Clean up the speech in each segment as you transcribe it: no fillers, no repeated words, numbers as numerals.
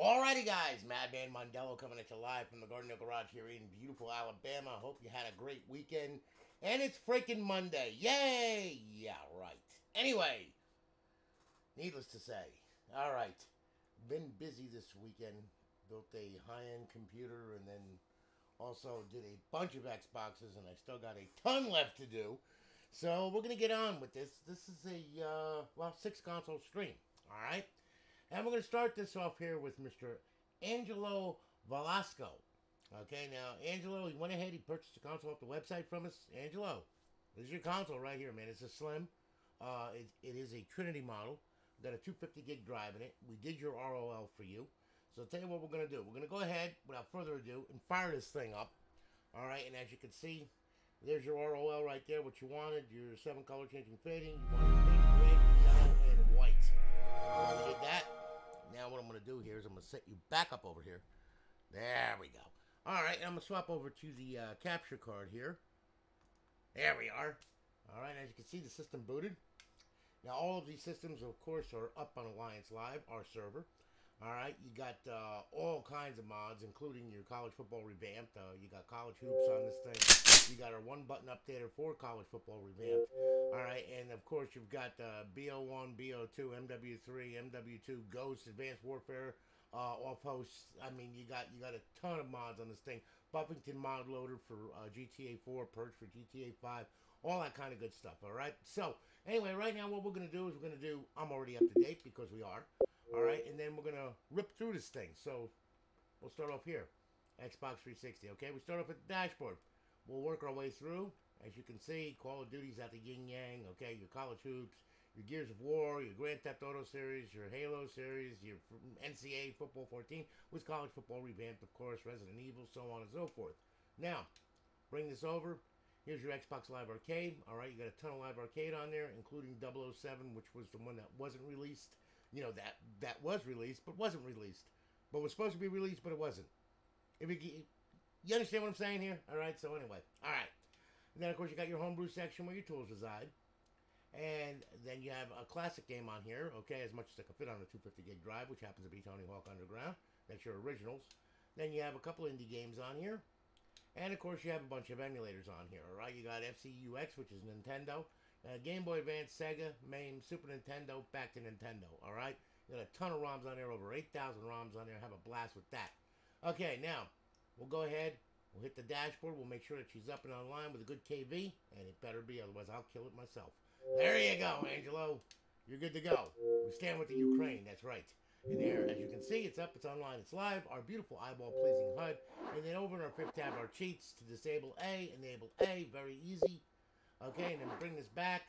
Alrighty, guys, Madman Mondello coming at you live from the Garden Garage here in beautiful Alabama. I hope you had a great weekend. And it's freaking Monday. Yay! Yeah, right. Anyway, needless to say, alright, been busy this weekend. Built a high-end computer and then also did a bunch of Xboxes, and I still got a ton left to do. So we're going to get on with this. This is a, 6-console stream, alright? And we're going to start this off here with Mr. Angelo Velasco. Okay, now, Angelo, he went ahead, he purchased a console off the website from us. Angelo, this is your console right here, man. It's a Slim. It is a Trinity model. We've got a 250 gig drive in it. We did your ROL for you. So I'll tell you what we're going to do. We're going to go ahead, without further ado, and fire this thing up. All right, and as you can see, there's your ROL right there, what you wanted. Your 7-color changing fading. You wanted pink, red, yellow, and white. So we did that. Now what I'm going to do here is I'm going to set you back up over here. There we go. All right, and I'm going to swap over to the capture card here. There we are. All right, as you can see, the system booted. Now, all of these systems, of course, are up on Alliance Live, our server. All right, you got all kinds of mods, including your college football revamped. You got college hoops on this thing. You got our one-button updater for college football revamped. All right, and of course you've got BO1, BO2, MW3, MW2, Ghost, Advanced Warfare, Offhosts. I mean, you got a ton of mods on this thing. Buffington mod loader for gtaV, Purge for gtaV, all that kind of good stuff. All right. So anyway, right now what we're gonna do is I'm already up to date because we are. All right, and then we're going to rip through this thing. So we'll start off here. Xbox 360, okay? We start off at the dashboard. We'll work our way through. As you can see, Call of Duty's at the yin-yang, okay? Your College Hoops, your Gears of War, your Grand Theft Auto series, your Halo series, your NCAA Football 14, with College Football Revamped, of course, Resident Evil, so on and so forth. Now, bring this over. Here's your Xbox Live Arcade. All right, you got a ton of Live Arcade on there, including 007, which was the one that wasn't released. You know, that was released, but wasn't released. But was supposed to be released, but it wasn't. You understand what I'm saying here? All right, so anyway. All right. And then, of course, you got your homebrew section where your tools reside. And then you have a classic game on here, okay, as much as it can fit on a 250 gig drive, which happens to be Tony Hawk Underground. That's your originals. Then you have a couple indie games on here. And, of course, you have a bunch of emulators on here, all right? You got FCUX, which is Nintendo. Game Boy Advance, Sega, MAME, Super Nintendo, back to Nintendo, alright? You got a ton of ROMs on there, over 8,000 ROMs on there. Have a blast with that. Okay, now, we'll go ahead. We'll hit the dashboard. We'll make sure that she's up and online with a good KV, and it better be, otherwise I'll kill it myself. There you go, Angelo. You're good to go. We stand with the Ukraine, that's right. And there, as you can see, it's up, it's online, it's live. Our beautiful eyeball-pleasing HUD. And then over in our 5th tab, our cheats to disable A, enable A, very easy. Okay, and then bring this back.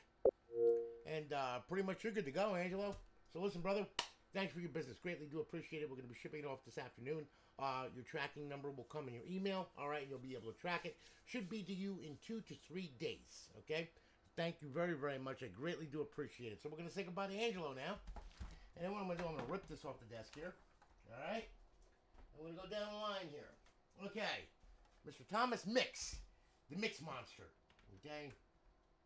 And pretty much you're good to go, Angelo. So listen, brother, thanks for your business. Greatly do appreciate it. We're going to be shipping it off this afternoon. Your tracking number will come in your email. All right, and you'll be able to track it. Should be to you in 2 to 3 days. Okay? Thank you very, very much. I greatly do appreciate it. So we're going to say goodbye to Angelo now. And then what I'm going to do, I'm going to rip this off the desk here. All right? I'm going to go down the line here. Okay. Mr. Thomas Mix. The Mix Monster. Okay?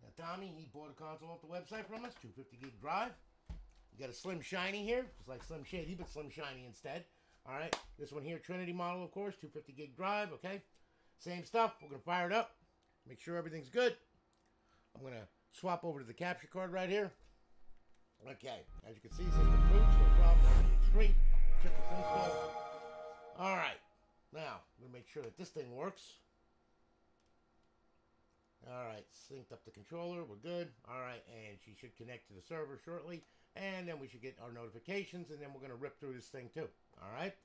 Now, Tommy, he bought a console off the website from us, 250 gig drive. You got a Slim Shiny here, just like Slim Shady, but Slim Shiny instead. All right, this one here, Trinity model, of course, 250 gig drive, okay? Same stuff, we're going to fire it up, make sure everything's good. I'm going to swap over to the capture card right here. Okay, as you can see, system boots, no problem, everything's straight. Chip is installed. All right, now, I'm going to make sure that this thing works. Alright, synced up the controller, we're good. Alright, and she should connect to the server shortly. And then we should get our notifications, and then we're going to rip through this thing too. Alright?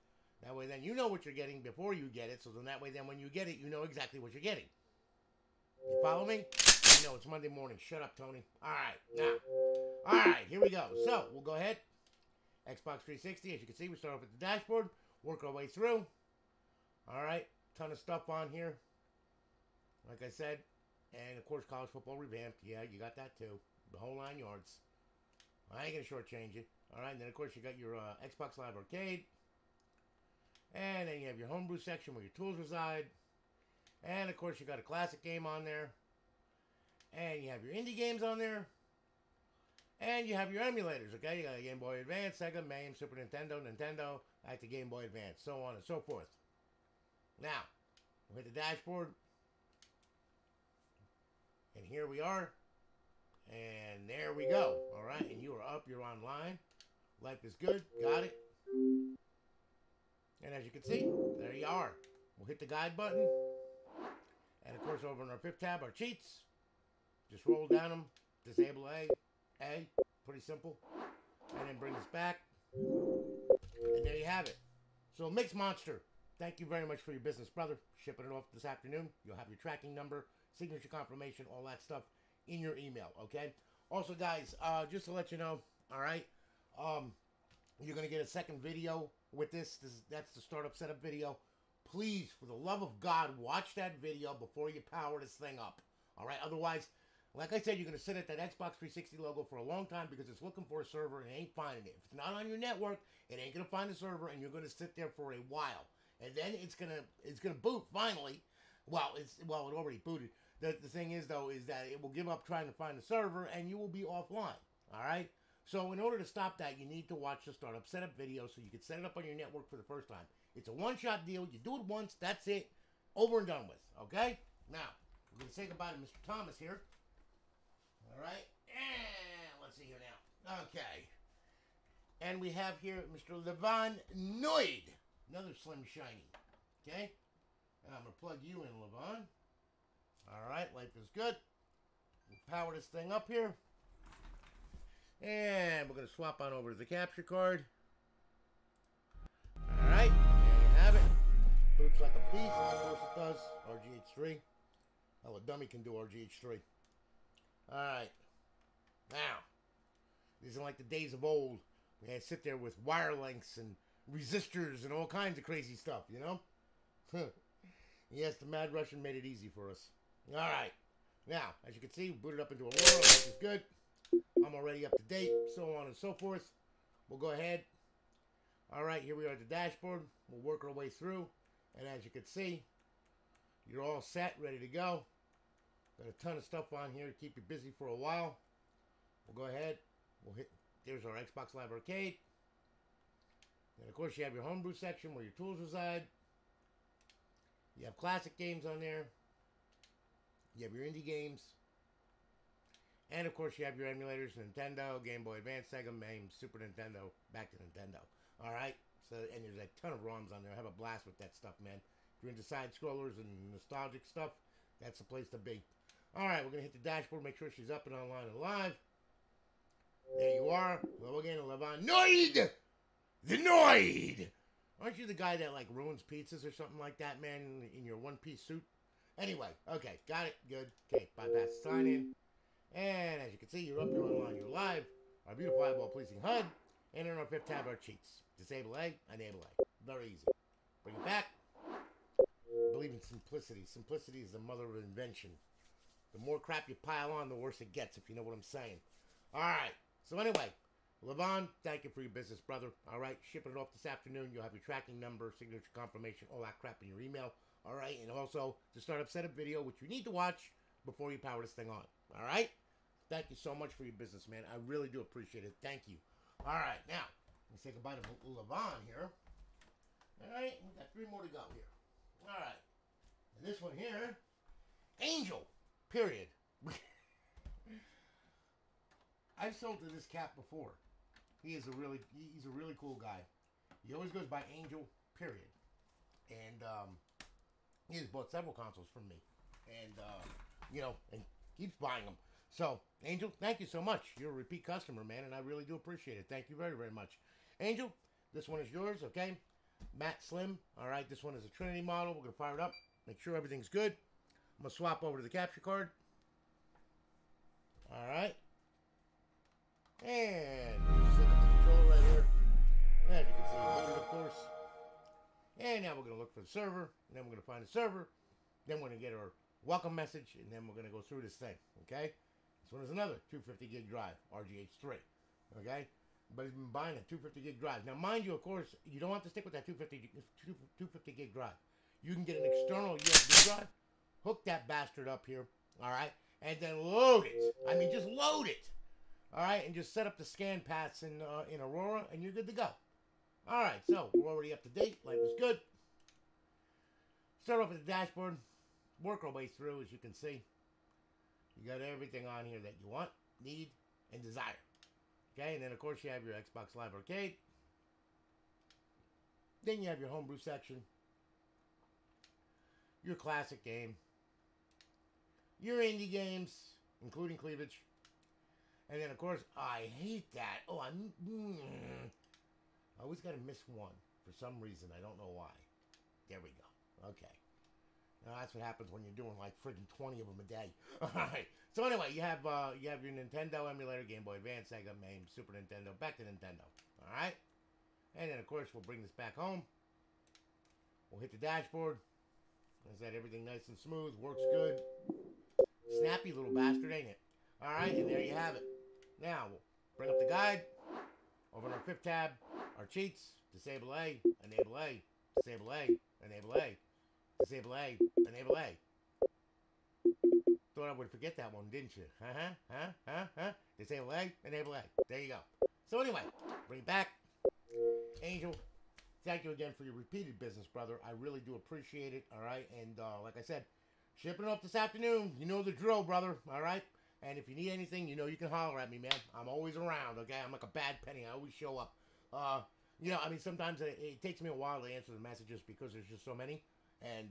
That way then you know what you're getting before you get it, so then that way then when you get it, you know exactly what you're getting. You follow me? I know, it's Monday morning. Shut up, Tony. Alright, now. Alright, here we go. So, we'll go ahead. Xbox 360, as you can see, we start off at the dashboard. Work our way through. Alright, ton of stuff on here. Like I said. And, of course, College Football Revamped. Yeah, you got that, too. The whole 9 yards. I ain't going to shortchange you. All right, and then, of course, you got your Xbox Live Arcade. And then you have your homebrew section where your tools reside. And, of course, you got a classic game on there. And you have your indie games on there. And you have your emulators, okay? You got a Game Boy Advance, Sega, MAME, Super Nintendo, Nintendo, back to Game Boy Advance, so on and so forth. Now, we'll hit the dashboard. And here we are. And there we go. All right, and you are up, you're online. Life is good, got it. And as you can see, there you are. We'll hit the guide button. And of course, over in our fifth tab, our cheats. Just roll down them, disable A, pretty simple. And then bring us back. And there you have it. So Mix Monster, thank you very much for your business, brother. Shipping it off this afternoon. You'll have your tracking number, signature confirmation, all that stuff in your email, okay? Also, guys, just to let you know, all right, you're going to get a second video with this. That's the startup setup video. Please, for the love of God, watch that video before you power this thing up, all right? Otherwise, like I said, you're going to sit at that Xbox 360 logo for a long time because it's looking for a server and it ain't finding it. If it's not on your network, it ain't going to find a server, and you're going to sit there for a while. And then it's gonna boot finally. Well, it already booted. The thing is, though, is that it will give up trying to find the server, and you will be offline. All right. So in order to stop that, you need to watch the startup setup video so you can set it up on your network for the first time. It's a one-shot deal. You do it once, that's it, over and done with. Okay. Now we're gonna say goodbye to Mr. Thomas here. All right. And let's see here now. Okay. And we have here Mr. Levon Noid. Another Slim Shiny. Okay? And I'm going to plug you in, Levon. Alright, life is good. We'll power this thing up here. And we're going to swap on over to the capture card. Alright, there you have it. Boots like a beast, of course it does. RGH3. Hell, a dummy can do RGH3. Alright. Now, this isn't like the days of old. We had to sit there with wire lengths and resistors and all kinds of crazy stuff, you know? Yes, the Mad Russian made it easy for us. Alright. Now, as you can see, we booted up into Aurora, which is good. I'm already up to date, so on and so forth. We'll go ahead. Alright, here we are at the dashboard. We'll work our way through. And as you can see, you're all set, ready to go. Got a ton of stuff on here to keep you busy for a while. We'll go ahead. We'll hit, there's our Xbox Live Arcade. And of course you have your homebrew section where your tools reside. You have classic games on there. You have your indie games. And of course you have your emulators, Nintendo, Game Boy Advance, Sega, MAME, Super Nintendo, back to Nintendo. Alright? So, and there's a ton of ROMs on there. Have a blast with that stuff, man. If you're into side scrollers and nostalgic stuff, that's the place to be. Alright, we're going to hit the dashboard, make sure she's up and online and live. There you are. Hello again, Levon Noid! The Noid! Aren't you the guy that, like, ruins pizzas or something like that, man, in your one-piece suit? Anyway, okay, got it, good. Okay, bypass sign in. And as you can see, you're up, you're online, you're live. Our beautiful eyeball-pleasing HUD. And in our fifth tab, our cheats. Disable A, enable A. Very easy. Bring it back. Believe in simplicity. Simplicity is the mother of invention. The more crap you pile on, the worse it gets, if you know what I'm saying. Alright, so anyway, Levon, thank you for your business, brother. Alright, shipping it off this afternoon. You'll have your tracking number, signature confirmation, all that crap in your email. Alright, and also the startup setup video, which you need to watch before you power this thing on. Alright? Thank you so much for your business, man. I really do appreciate it. Thank you. Alright, now, let's say goodbye to Levon here. Alright, we've got 3 more to go here. Alright. And this one here, Angel, period. I've sold to this cat before. He's a really cool guy. He always goes by Angel, period. And he has bought several consoles from me. And, you know, and keeps buying them. So, Angel, thank you so much. You're a repeat customer, man, and I really do appreciate it. Thank you very, very much. Angel, this one is yours, okay? Matt Slim, all right, this one is a Trinity model. We're going to fire it up, make sure everything's good. I'm going to swap over to the capture card. All right. And just set up the controller right here. And you can see it loaded, of course. And now we're going to look for the server, and then we're going to find the server. Then we're going to get our welcome message, and then we're going to go through this thing, okay? This one is another 250 gig drive, RGH3, okay? But he's been buying a 250 gig drive. Now, mind you, of course, you don't have to stick with that 250 gig drive. You can get an external USB drive, hook that bastard up here, all right? And then load it. I mean, just load it. All right, and just set up the scan paths in Aurora, and you're good to go. All right, so we're already up to date. Life is good. Start off with the dashboard. Work our way through, as you can see. You got everything on here that you want, need, and desire. Okay, and then of course you have your Xbox Live Arcade. Then you have your homebrew section, your classic game, your indie games, including cleavage. And then of course, I hate that. Oh, I always got to miss one for some reason. I don't know why. There we go. Okay. Now that's what happens when you're doing like friggin' 20 of them a day. All right. So anyway, you have your Nintendo emulator, Game Boy Advance, Sega, MAME, Super Nintendo, back to Nintendo. All right. And then of course we'll bring this back home. We'll hit the dashboard. Is that everything nice and smooth? Works good. Snappy little bastard, ain't it? All right. And there you have it. Now we'll bring up the guide. Over in our fifth tab, our cheats. Disable A, enable A, disable A, enable A. Disable A, enable A. Thought I would forget that one, didn't you? Disable A, enable A. There you go. So anyway, bring it back. Angel, thank you again for your repeated business, brother. I really do appreciate it, all right? And like I said, shipping off this afternoon. You know the drill, brother, all right? And if you need anything, you know you can holler at me, man. I'm always around, okay? I'm like a bad penny. I always show up. You know, I mean, sometimes it takes me a while to answer the messages because there's just so many. And,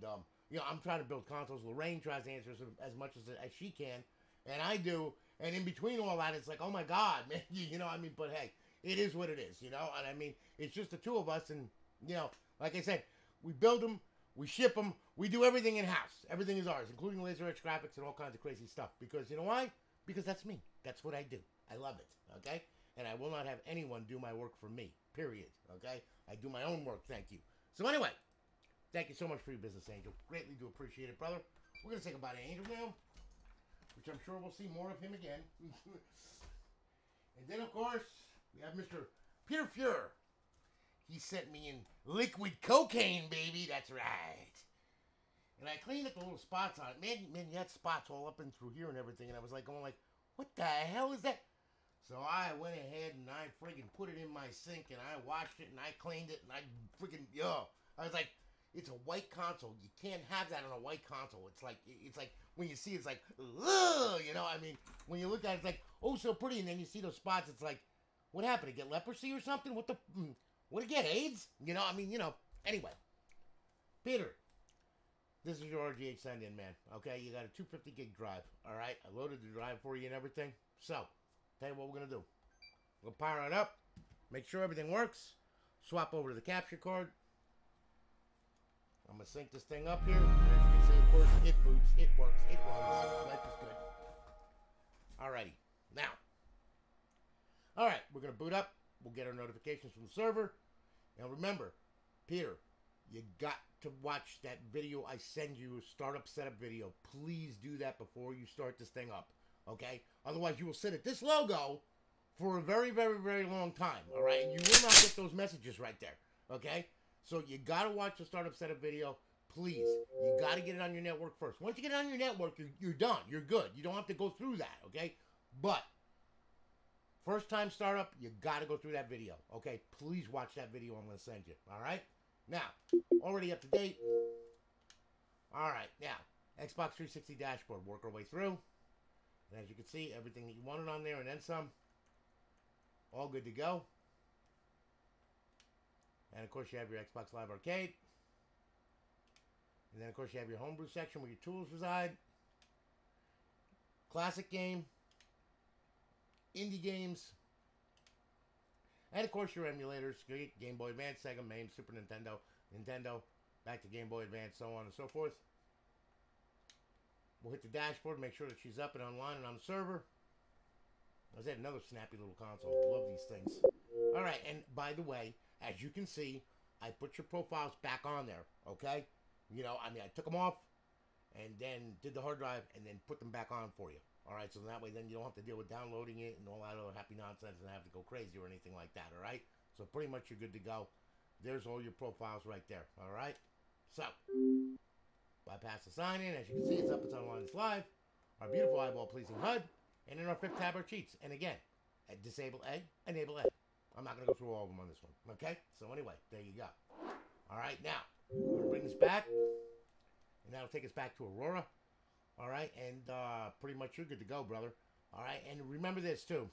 you know, I'm trying to build consoles. Lorraine tries to answer as much as she can. And I do. And in between all that, it's like, oh, my God, man. You know, I mean, but, hey, it is what it is, you know. And, I mean, it's just the two of us. And, you know, like I said, we build them. We ship them. We do everything in-house. Everything is ours, including laser etch graphics and all kinds of crazy stuff. Because, you know why? Because that's me. That's what I do. I love it, okay? And I will not have anyone do my work for me, period, okay? I do my own work, thank you. So anyway, thank you so much for your business, Angel. Greatly do appreciate it, brother. We're going to say goodbye to Angel now, which I'm sure we'll see more of him again. And then, of course, we have Mr. Peter Fuhrer. He sent me in liquid cocaine, baby. That's right. And I cleaned up the little spots on it. Man, you had spots all up and through here and everything. And I was like, going like, what the hell is that? So I went ahead and I friggin' put it in my sink and I washed it and I cleaned it and I friggin', I was like, it's a white console. You can't have that on a white console. It's like when you see it's like, ugh, you know, I mean, when you look at it, it's like, oh, so pretty. And then you see those spots, it's like, what happened? To get leprosy or something? What to get, AIDS? You know, I mean, you know, anyway. Peter. This is your RGH send-in, man. Okay, you got a 250 gig drive. All right, I loaded the drive for you and everything. So, tell you what we're gonna do. We'll power it up, make sure everything works. Swap over to the capture card. I'm gonna sync this thing up here. And as you can see, of course, it boots, it works, it runs. Life is good. Alrighty, now. All right, we're gonna boot up. We'll get our notifications from the server. Now remember, Peter, you got to watch that video I send you, startup setup video. Please do that before you start this thing up, okay? Otherwise, you will sit at this logo for a very, very, very long time, all right? And you will not get those messages right there, okay? So you got to watch the startup setup video. Please, you got to get it on your network first. Once you get it on your network, you're done. You're good. You don't have to go through that, okay? But first time startup, you got to go through that video, okay? Please watch that video I'm going to send you, all right? Now, already up to date. All right, now, Xbox 360 dashboard. Work our way through. And as you can see, everything that you wanted on there and then some. All good to go. And, of course, you have your Xbox Live Arcade. And then, of course, you have your homebrew section where your tools reside. Classic game. Indie games. And, of course, your emulators, Game Boy Advance, Sega, MAME, Super Nintendo, back to Game Boy Advance, so on and so forth. We'll hit the dashboard, make sure that she's up and online and on the server. I said, another snappy little console. Love these things. All right, and by the way, as you can see, I put your profiles back on there, okay? You know, I mean, I took them off and then did the hard drive and then put them back on for you. All right, so that way then you don't have to deal with downloading it and all that other happy nonsense and have to go crazy or anything like that, all right? So pretty much you're good to go. There's all your profiles right there, all right? So, bypass the sign-in. As you can see, it's up, it's online, it's live. Our beautiful eyeball-pleasing HUD. And in our fifth tab, our cheats. And again, disable A, enable A. I'm not going to go through all of them on this one. Okay? So anyway, there you go. All right, now, we're going to bring this back. And that'll take us back to Aurora. All right, and pretty much you're good to go, brother. All right, and remember this, too.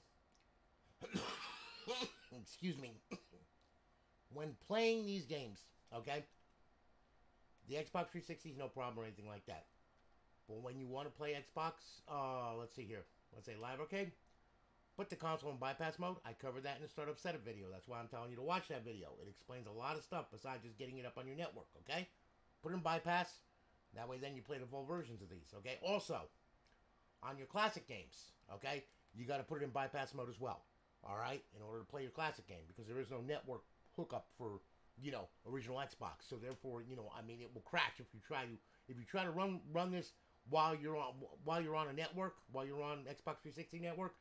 Excuse me. When playing these games, okay, the Xbox 360 is no problem or anything like that. But when you want to play Xbox, let's see here. Let's say Live Arcade. Put the console in bypass mode. I covered that in the startup setup video. That's why I'm telling you to watch that video. It explains a lot of stuff besides just getting it up on your network, okay? Put it in bypass. That way then you play the full versions of these, okay? Also, on your classic games, okay, you got to put it in bypass mode as well, all right, in order to play your classic game, because there is no network hookup for, you know, original Xbox. So therefore, you know, I mean, it will crash if you try to run this while you're on a network, while you're on Xbox 360 network,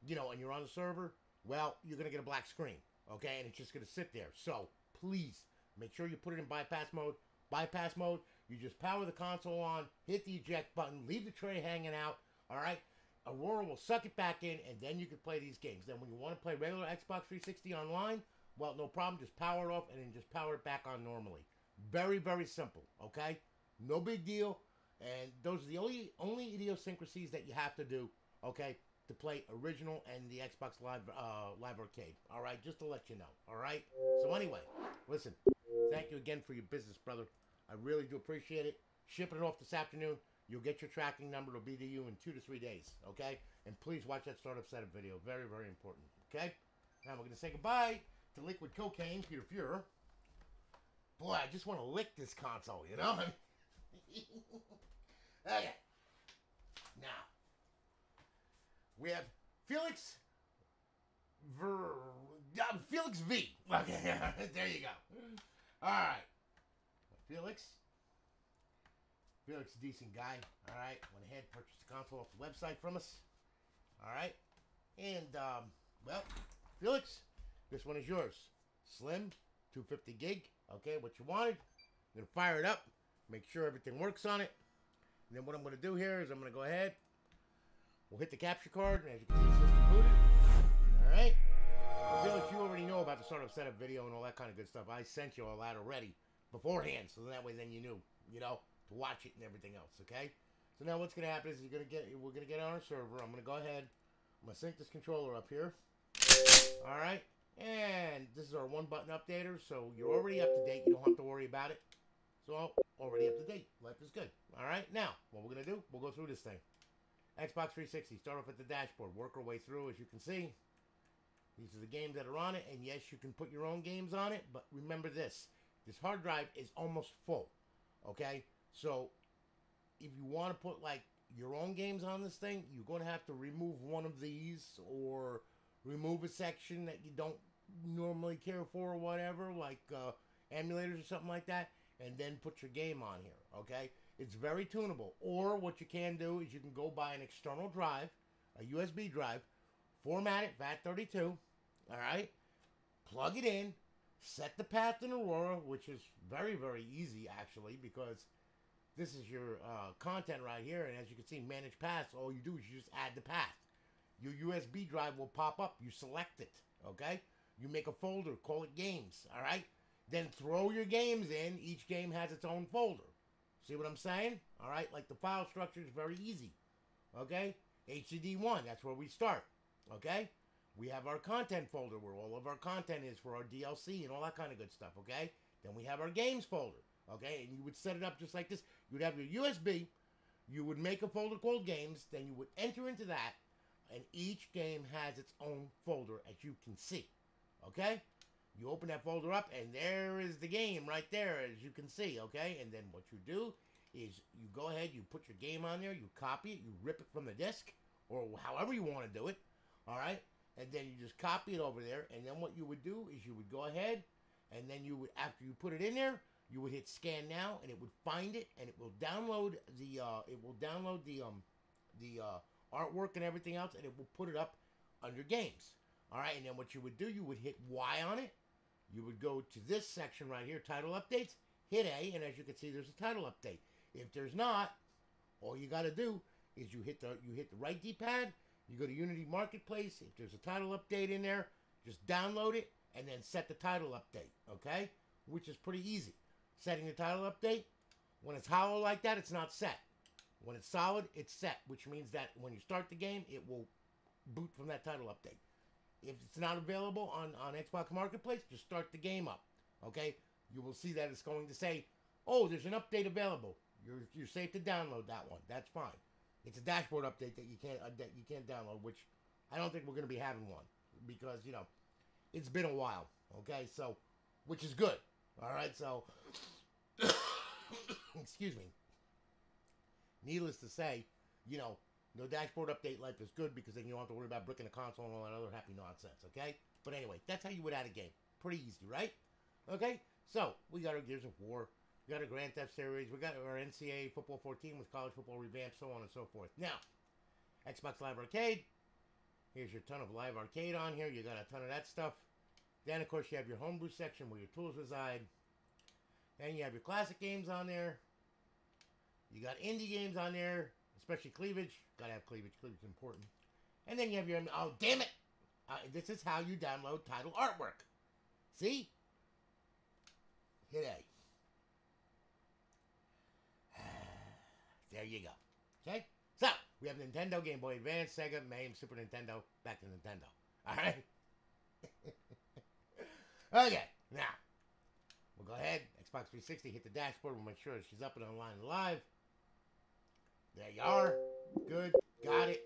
you know, and you're on the server. Well, you're gonna get a black screen, okay, and it's just gonna sit there. So please make sure you put it in bypass mode. Bypass mode, you just power the console on, hit the eject button, leave the tray hanging out, all right? Aurora will suck it back in, and then you can play these games. Then when you want to play regular Xbox 360 online, well, no problem, just power it off and then just power it back on normally. Very, very simple, okay? No big deal, and those are the only idiosyncrasies that you have to do, okay, to play original and the Xbox Live Arcade, all right? Just to let you know, all right? So anyway, listen, thank you again for your business, brother. I really do appreciate it. Shipping it off this afternoon. You'll get your tracking number. It'll be to you in 2 to 3 days, okay? And please watch that startup setup video. Very, very important, okay? Now we're going to say goodbye to Liquid Cocaine, Peter Fuhrer. Boy, I just want to lick this console, you know? Okay. Now, we have Felix V. Okay, there you go. All right. Felix, a decent guy. All right, went ahead, purchased the console off the website from us. All right, and well, Felix, this one is yours. Slim, 250 gig. Okay, what you wanted. I'm gonna fire it up, make sure everything works on it. And then what I'm gonna do here is I'm gonna go ahead. We'll hit the capture card, and as you can see, system booted. All right. Well, Felix, you already know about the startup setup video and all that kind of good stuff. I sent you all that already beforehand, so that way then you knew, you know, to watch it and everything else, okay? So now what's gonna happen is we're gonna get on our server. I'm gonna go ahead, I'm gonna sync this controller up here. All right, and this is our one button updater, so you're already up to date. You don't have to worry about it. So already up to date. Life is good. All right, now what we're gonna do? We'll go through this thing. Xbox 360. Start off at the dashboard. Work our way through, as you can see. These are the games that are on it, and yes, you can put your own games on it. But remember this. This hard drive is almost full, okay? So if you want to put, like, your own games on this thing, you're going to have to remove one of these or remove a section that you don't normally care for or whatever, like emulators or something like that, and then put your game on here, okay? It's very tunable. Or what you can do is you can go buy an external drive, a USB drive, format it, FAT32, all right? Plug it in. Set the path in Aurora, which is very, very easy, actually, because this is your content right here. And as you can see, manage paths. All you do is you just add the path. Your USB drive will pop up. You select it, okay? You make a folder, call it games, all right? Then throw your games in. Each game has its own folder. See what I'm saying? All right? Like the file structure is very easy, okay? HCD1, that's where we start, okay? We have our content folder where all of our content is for our DLC and all that kind of good stuff, okay? Then we have our games folder, okay? And you would set it up just like this. You would have your USB. You would make a folder called games. Then you would enter into that. And each game has its own folder, as you can see, okay? You open that folder up, and there is the game right there, as you can see, okay? And then what you do is you go ahead, you put your game on there, you copy it, you rip it from the disk, or however you want to do it, all right? And then you just copy it over there, and then what you would do is you would go ahead, and then you would, after you put it in there, you would hit scan now, and it would find it, and it will download the artwork and everything else, and it will put it up under games. All right, and then what you would do, you would hit Y on it. You would go to this section right here, title updates, hit A, and as you can see, there's a title update. If there's not, all you got to do is you hit the right D-pad, You go to Unity Marketplace. If there's a title update in there, just download it and then set the title update, okay? Which is pretty easy. Setting the title update, when it's hollow like that, it's not set. When it's solid, it's set, which means that when you start the game, it will boot from that title update. If it's not available on Xbox Marketplace, just start the game up, okay? You will see that it's going to say, oh, there's an update available. You're safe to download that one. That's fine. It's a dashboard update that you can't download, which I don't think we're going to be having one because, you know, it's been a while, okay? So, which is good, all right? So, excuse me. Needless to say, you know, no dashboard update life is good because then you don't have to worry about bricking the console and all that other happy nonsense, okay? But anyway, that's how you would add a game. Pretty easy, right? Okay? So, we got our Gears of War. We got our Grand Theft series. We got our NCAA Football 14 with College Football Revamped, so on and so forth. Now, Xbox Live Arcade. Here's your ton of Live Arcade on here. You got a ton of that stuff. Then, of course, you have your homebrew section where your tools reside. Then you have your classic games on there. You got indie games on there, especially cleavage. Gotta have cleavage. Cleavage is important. And then you have your... Oh, damn it! This is how you download title artwork. See? Hit A. There you go. Okay? So, we have Nintendo, Game Boy Advance, Sega, MAME, Super Nintendo, back to Nintendo. Alright? Okay, now, we'll go ahead, Xbox 360, hit the dashboard, we'll make sure that she's up and online and live. There you are. Good. Got it.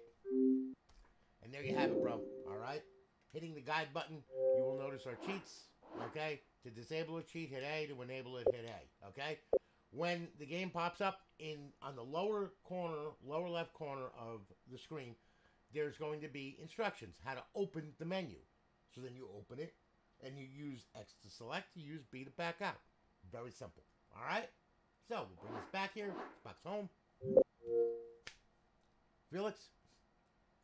And there you have it, bro. Alright? Hitting the guide button, you will notice our cheats. Okay? To disable a cheat, hit A. To enable it, hit A. Okay? When the game pops up on the lower left corner of the screen, there's going to be instructions how to open the menu. So then you open it, and you use X to select, you use B to back out. Very simple. All right? So we'll bring this back here. Box home. Felix,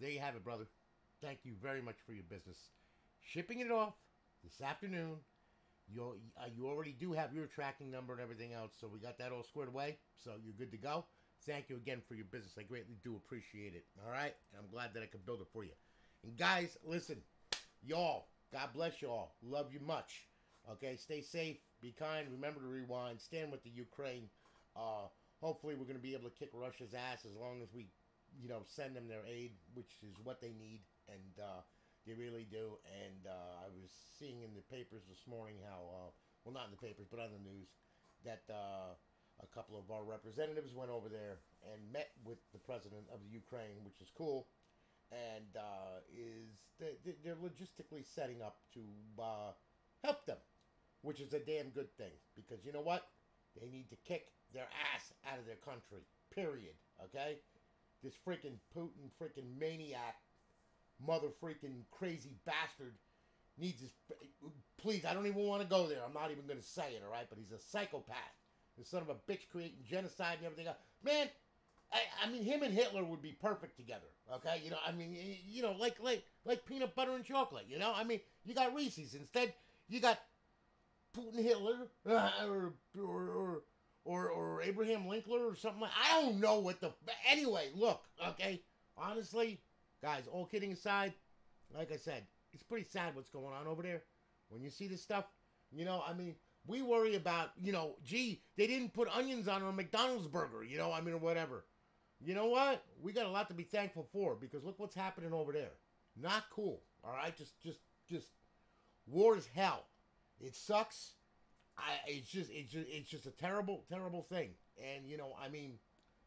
there you have it, brother. Thank you very much for your business. Shipping it off this afternoon. You already do have your tracking number and everything else, so we got that all squared away, so you're good to go. Thank you again for your business. I greatly do appreciate it, all right? And I'm glad that I could build it for you. And guys, listen, y'all, God bless y'all. Love you much, okay? Stay safe, be kind, remember to rewind, stand with the Ukraine. Hopefully we're going to be able to kick Russia's ass as long as we, you know, send them their aid, which is what they need, and they really do. And I was seeing in the papers this morning how, well, not in the papers, but on the news, that a couple of our representatives went over there and met with the president of the Ukraine, which is cool, and they're logistically setting up to help them, which is a damn good thing, because you know what? They need to kick their ass out of their country, period, okay? This freaking Putin freaking maniac, mother freaking crazy bastard needs his... Please, I don't even want to go there. I'm not even going to say it, all right? But he's a psychopath. The son of a bitch creating genocide and everything else. Man, I mean, him and Hitler would be perfect together, okay? You know, I mean, you know, like peanut butter and chocolate, you know? I mean, you got Reese's. Instead, you got Putin Hitler or Abraham Lincoln or something like... I don't know what the... Anyway, look, okay? Honestly, guys, all kidding aside, like I said, it's pretty sad what's going on over there. When you see this stuff, you know, I mean, we worry about, you know, gee, they didn't put onions on a McDonald's burger, you know, I mean, or whatever. You know what? We got a lot to be thankful for, because look what's happening over there. Not cool, all right? Just war is hell. It sucks. It's just a terrible, terrible thing. And, you know, I mean,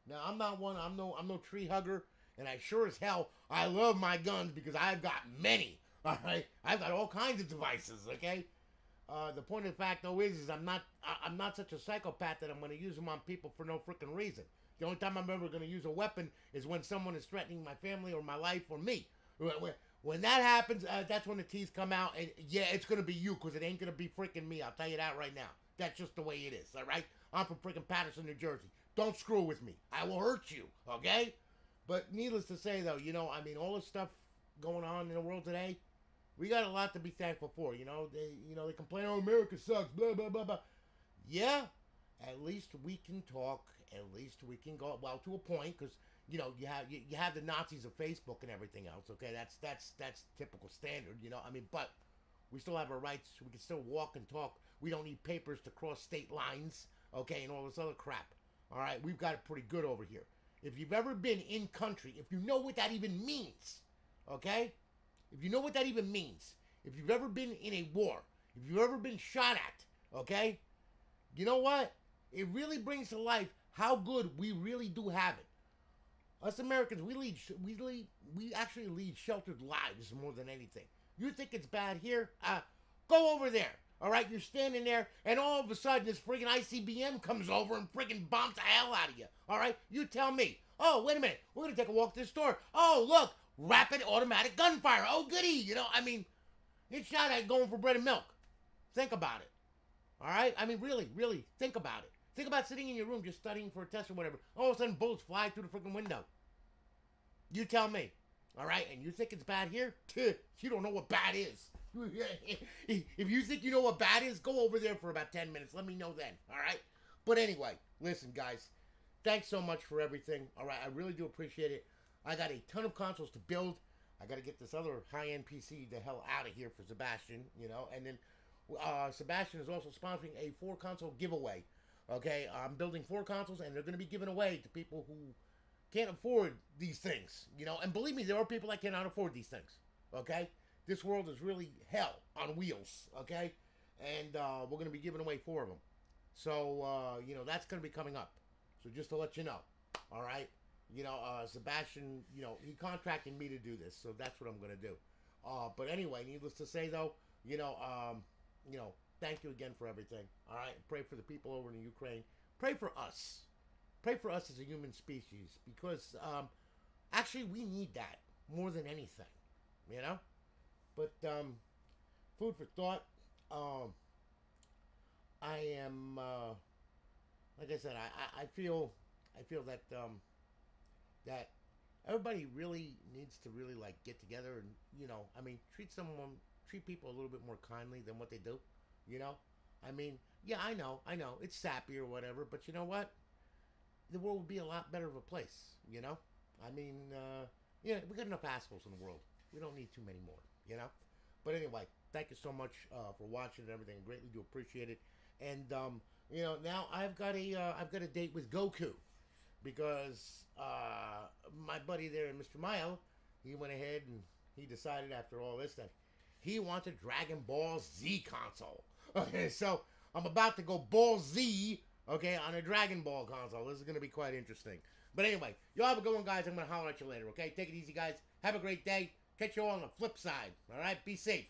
now I'm no tree hugger. And I sure as hell, I love my guns because I've got many, all right? I've got all kinds of devices, okay? The point of the fact, though, is I'm not such a psychopath that I'm going to use them on people for no freaking reason. The only time I'm ever going to use a weapon is when someone is threatening my family or my life or me. When that happens, that's when the T's come out, and yeah, it's going to be you because it ain't going to be freaking me. I'll tell you that right now. That's just the way it is, all right? I'm from freaking Patterson, New Jersey. Don't screw with me. I will hurt you, okay? But needless to say, though, you know, I mean, all this stuff going on in the world today, we got a lot to be thankful for. You know, they complain, oh, America sucks, blah, blah, blah, blah. Yeah, at least we can talk. At least we can go, well, to a point, because you know, you have the Nazis of Facebook and everything else. Okay, that's typical standard. You know, I mean, but we still have our rights. We can still walk and talk. We don't need papers to cross state lines. Okay, and all this other crap. All right, we've got it pretty good over here. If you've ever been in country, if you know what that even means, okay? If you know what that even means, if you've ever been in a war, if you've ever been shot at, okay? You know what? It really brings to life how good we really do have it. Us Americans, we actually lead sheltered lives more than anything. You think it's bad here? Go over there. All right, you're standing there, and all of a sudden, this friggin' ICBM comes over and friggin' bombs the hell out of you. All right, you tell me. Oh, wait a minute, we're gonna take a walk to the store. Oh, look, rapid automatic gunfire. Oh, goody. You know, I mean, it's shot at going for bread and milk. Think about it. All right, I mean, really, think about it. Think about sitting in your room just studying for a test or whatever. All of a sudden, bullets fly through the friggin' window. You tell me. All right, and you think it's bad here? You don't know what bad is. If you think you know what bad is, go over there for about 10 minutes. Let me know then, all right? But anyway, listen, guys. Thanks so much for everything, all right? I really do appreciate it. I got a ton of consoles to build. I got to get this other high-end PC the hell out of here for Sebastian, you know? And then Sebastian is also sponsoring a 4-console giveaway, okay? I'm building 4 consoles, and they're going to be given away to people who can't afford these things, you know? And believe me, there are people that cannot afford these things, okay? This world is really hell on wheels, okay? And we're going to be giving away 4 of them. So, you know, that's going to be coming up. So just to let you know, all right? You know, Sebastian, you know, he contracted me to do this, so that's what I'm going to do. But anyway, needless to say, though, you know, thank you again for everything, all right? Pray for the people over in Ukraine. Pray for us. Pray for us as a human species, because actually we need that more than anything, you know? But food for thought. I am like I said, I feel that that everybody really needs to really like get together and, you know, I mean, treat people a little bit more kindly than what they do, you know? I mean, yeah, I know it's sappy or whatever, but you know what? The world would be a lot better of a place, you know? I mean, yeah, we got enough assholes in the world. We don't need too many more, you know? But anyway, thank you so much for watching and everything. I greatly do appreciate it. And you know, now I've got a date with Goku, because my buddy there, Mr. Mile, he went ahead and he decided after all this that he wants a Dragon Ball Z console. Okay, so I'm about to go Ball Z, okay, on a Dragon Ball console. This is going to be quite interesting. But anyway, y'all have a good one, guys. I'm going to holler at you later, okay? Take it easy, guys. Have a great day. Catch you all on the flip side, all right? Be safe.